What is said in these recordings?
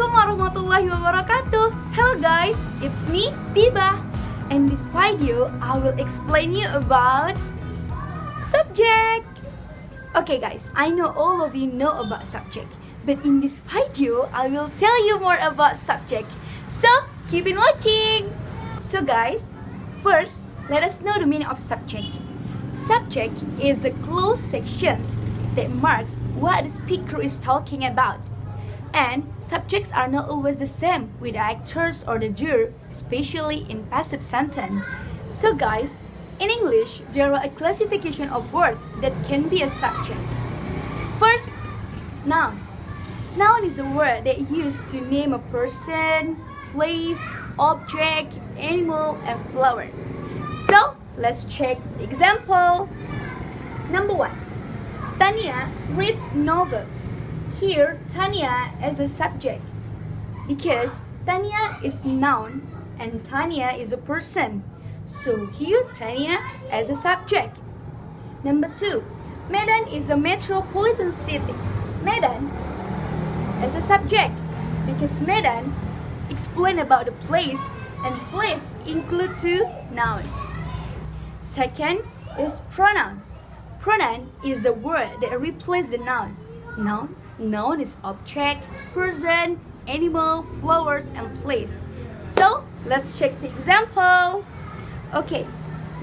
Assalamualaikum warahmatullahi wabarakatuh. Hello guys, it's me, Biba. In this video, I will explain you about subject. Okay guys, I know all of you know about subject, but in this video, I will tell you more about subject. So, keep on watching. So guys, first, let us know the meaning of subject. Subject is a closed section that marks what the speaker is talking about. And subjects are not always the same with the actors or the juror, especially in passive sentence. So guys, in English, there are a classification of words that can be a subject. First, noun. Noun is a word that used to name a person, place, object, animal, and flower. So, let's check the example. Number 1. Tanya reads novel. Here, Tanya as a subject because Tanya is noun and Tanya is a person. So here, Tanya as a subject. Number 2. Medan is a metropolitan city. Medan as a subject because Medan explain about the place and place include two noun. Second is pronoun. Pronoun is the word that replaces the noun. Noun is object, person, animal, flowers, and place. So, let's check the example. Okay,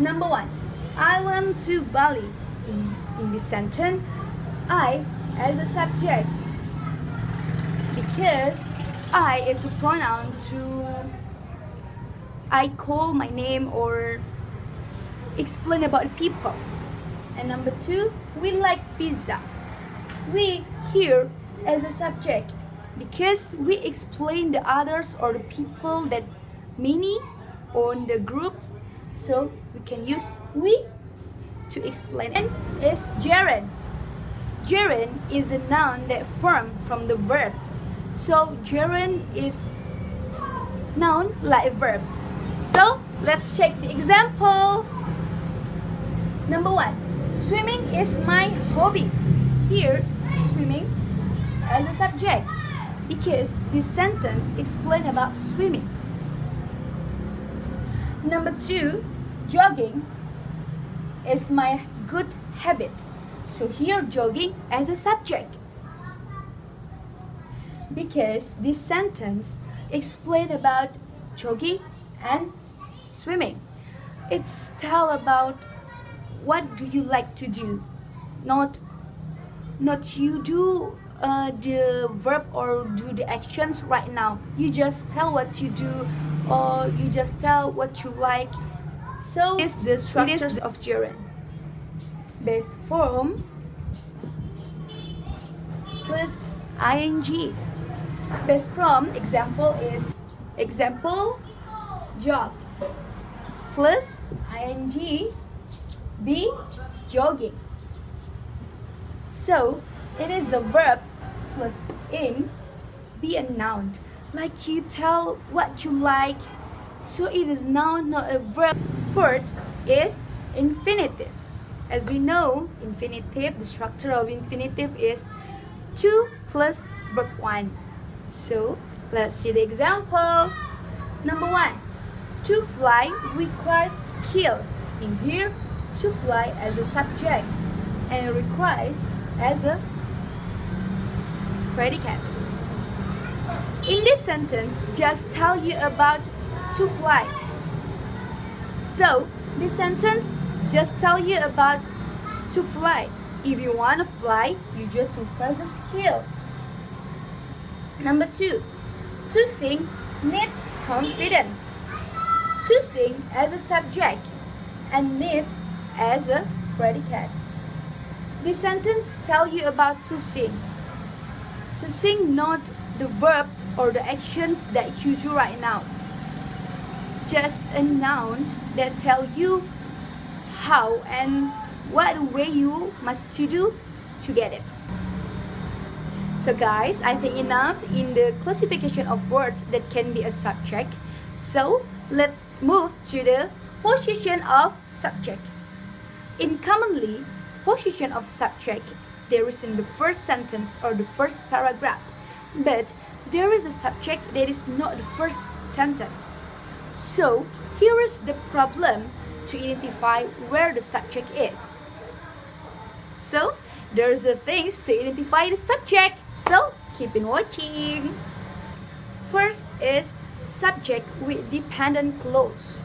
number 1. I went to Bali. In this sentence, I as a subject because I is a pronoun to I call my name or explain about people. And number 2, we like pizza. We here as a subject because we explain the others or the people that many on the group, so we can use we to explain. And is gerund. Gerund is a noun that form from the verb, so gerund is noun like a verb. So let's check the example. Number 1. Swimming is my hobby. Here, swimming as a subject because this sentence explains about swimming. Number 2, jogging is my good habit. So here, jogging as a subject because this sentence explains about jogging and swimming. It's tell about what do you like to do, not you do the verb or do the actions right now. You just tell what you do or you just tell what you like. So it's the structures of gerund. Base form plus ing. Base form example is example jog plus ing be jogging. So, it is a verb plus ing be a noun. Like you tell what you like. So, it is noun, not a verb. Fourth is infinitive. As we know, infinitive, the structure of infinitive is 2 plus verb 1. So, let's see the example. Number 1. To fly requires skills. In here, to fly as a subject and requires as a predicate. In this sentence, just tell you about to fly. So, this sentence just tell you about to fly. If you want to fly, you just require a skill. Number 2, to sing needs confidence. To sing as a subject and needs as a predicate. This sentence tell you about to sing. To sing, not the verb or the actions that you do right now. Just a noun that tell you how and what way you must to do to get it. So guys, I think enough in the classification of words that can be a subject. So let's move to the position of subject. In commonly, position of subject there is in the first sentence or the first paragraph, but there is a subject that is not the first sentence. So here is the problem to identify where the subject is. So there's the things to identify the subject. So keep on watching. First is subject with dependent clause.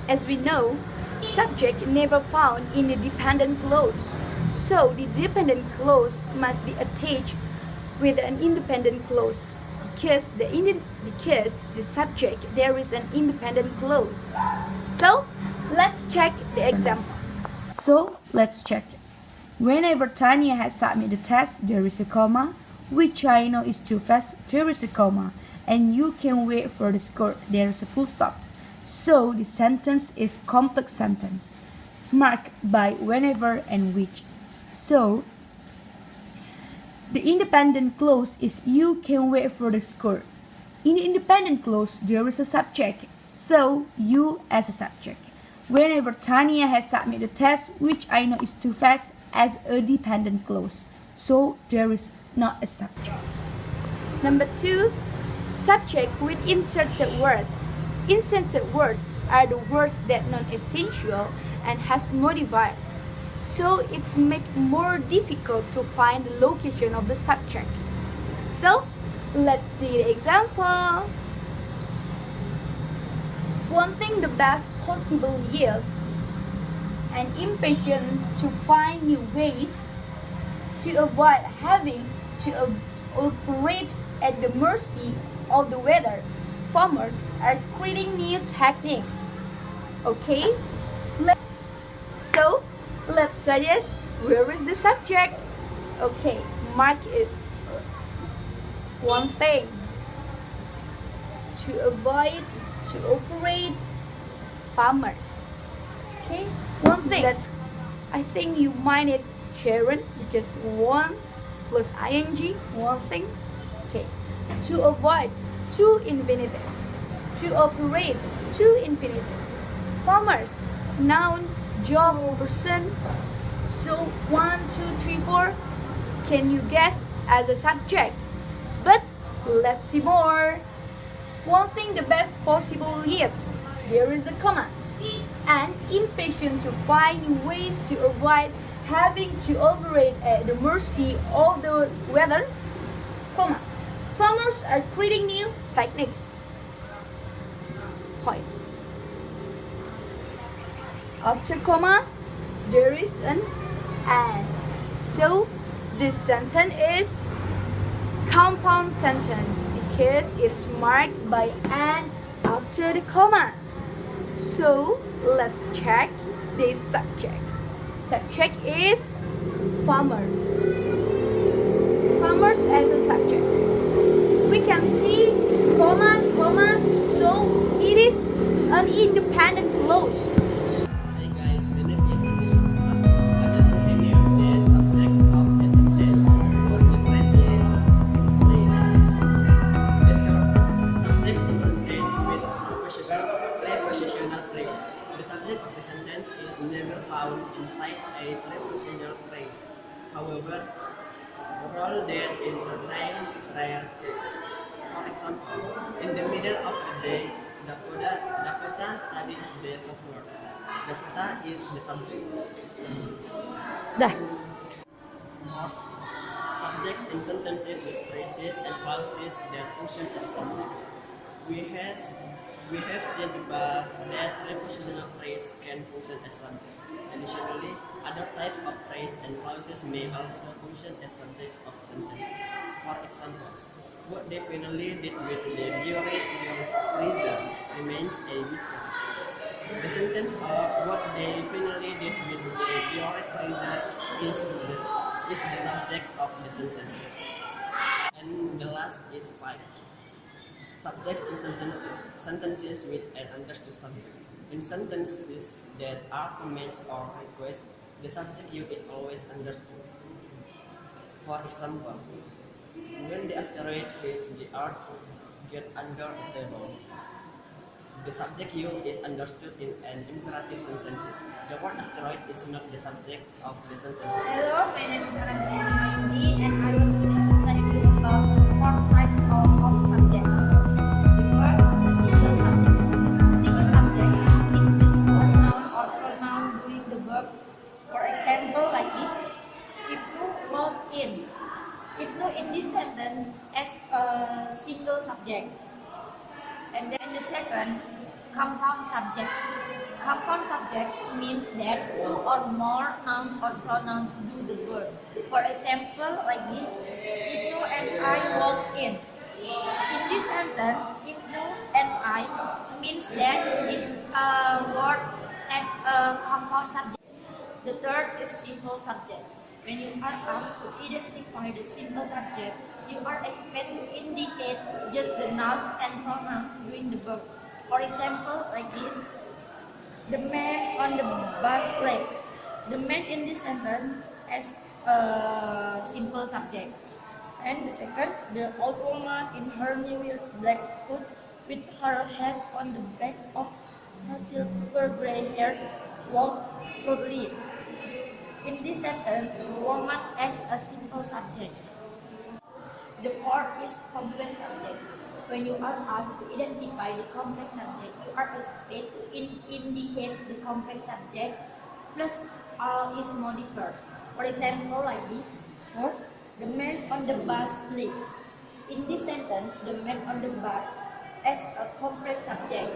As we know, subject never found in the dependent clause. So the dependent clause must be attached with an independent clause because the subject there is an independent clause. So let's check the example. So let's check. Whenever Tanya has submitted the test, there is a comma. Which I know is too fast, there is a comma. And you can wait for the score, there is a full stop. So the sentence is complex sentence, marked by whenever and which. So the independent clause is you can wait for the score. In the independent clause, there is a subject, so you as a subject. Whenever Tanya has submitted the test, which I know is too fast, as a dependent clause, so there is not a subject. Number 2, subject with inserted words. Inserted words are the words that non-essential and has modified, so it's make more difficult to find the location of the subject. So let's see the example. Wanting the best possible yield and impatient to find new ways to avoid having to operate at the mercy of the weather, farmers are creating new techniques. Okay? So let's suggest where is the subject. Okay, mark it. One thing. To avoid to operate farmers. Okay, one thing. I think you might need Sharon because one plus ing, one thing. Okay, to avoid, to infinitive. To operate, to infinitive. Farmers, noun, job, person. So 1, 2, 3, 4. Can you guess as a subject? But let's see more. Wanting the best possible yield. There is a comma. And impatient to find ways to avoid having to operate at the mercy of the weather, comma. Farmers are creating new techniques. Point. After comma, there is an and. So this sentence is compound sentence because it's marked by an after the comma. So let's check the subject. Subject is farmers. Farmers as a subject. We can see comma, comma, so it is an independent clause. Hi guys, my name is Johannes. I will tell you the subject of the sentence was different is explained. Subject in sentence with prepositional phrase. The subject of the sentence is never found inside a prepositional phrase. However, overall there is a rare case. For example, in the middle of the day, Dakota studied the software. Dakota is the subject. Subjects in sentences with phrases and clauses that function as subjects. We have seen above that prepositional phrase can function as subjects. Additionally, other types of phrase and clauses may also function as subjects of sentences. For example, what they finally did with the freezer remains a mystery. The sentence of what they finally did with the freezer is the subject of the sentence. And the last is 5. Subjects in sentences with an understood subject. In sentences that are commands or requests, the subject you is always understood. For example, when the asteroid hits the Earth, get under the table. The subject you is understood in an imperative sentences. The word asteroid is not the subject of the sentences. Hello, my name is Jefria and I will explain you about 4 types subject. And then the second, compound subject. Compound subject means that two or more nouns or pronouns do the verb. For example, like this, Ibnu and I walked in. In this sentence, Ibnu and I means that this word as a compound subject. The third is simple subjects. When you are asked to identify the simple subject, you are expected to indicate just the nouns and pronouns doing the verb. For example, like this, the man on the bus left. The man in this sentence as a simple subject. And the second, the old woman in her new black boots with her head on the back of her silver gray hair walked slowly. In this sentence, woman as a simple subject. The fourth is complex subjects. When you are asked to identify the complex subject, you are expected to indicate the complex subject plus is modifiers. For example, like this. First, the man on the bus sleep. In this sentence, the man on the bus as a complex subject.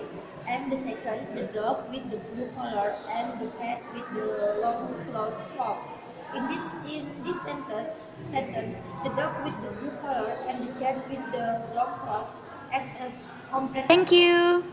And the second, the dog with the blue color and the cat with the long closed paw. In this sentence, the dog with the blue color and the cat with the long claws as a complex. Thank you.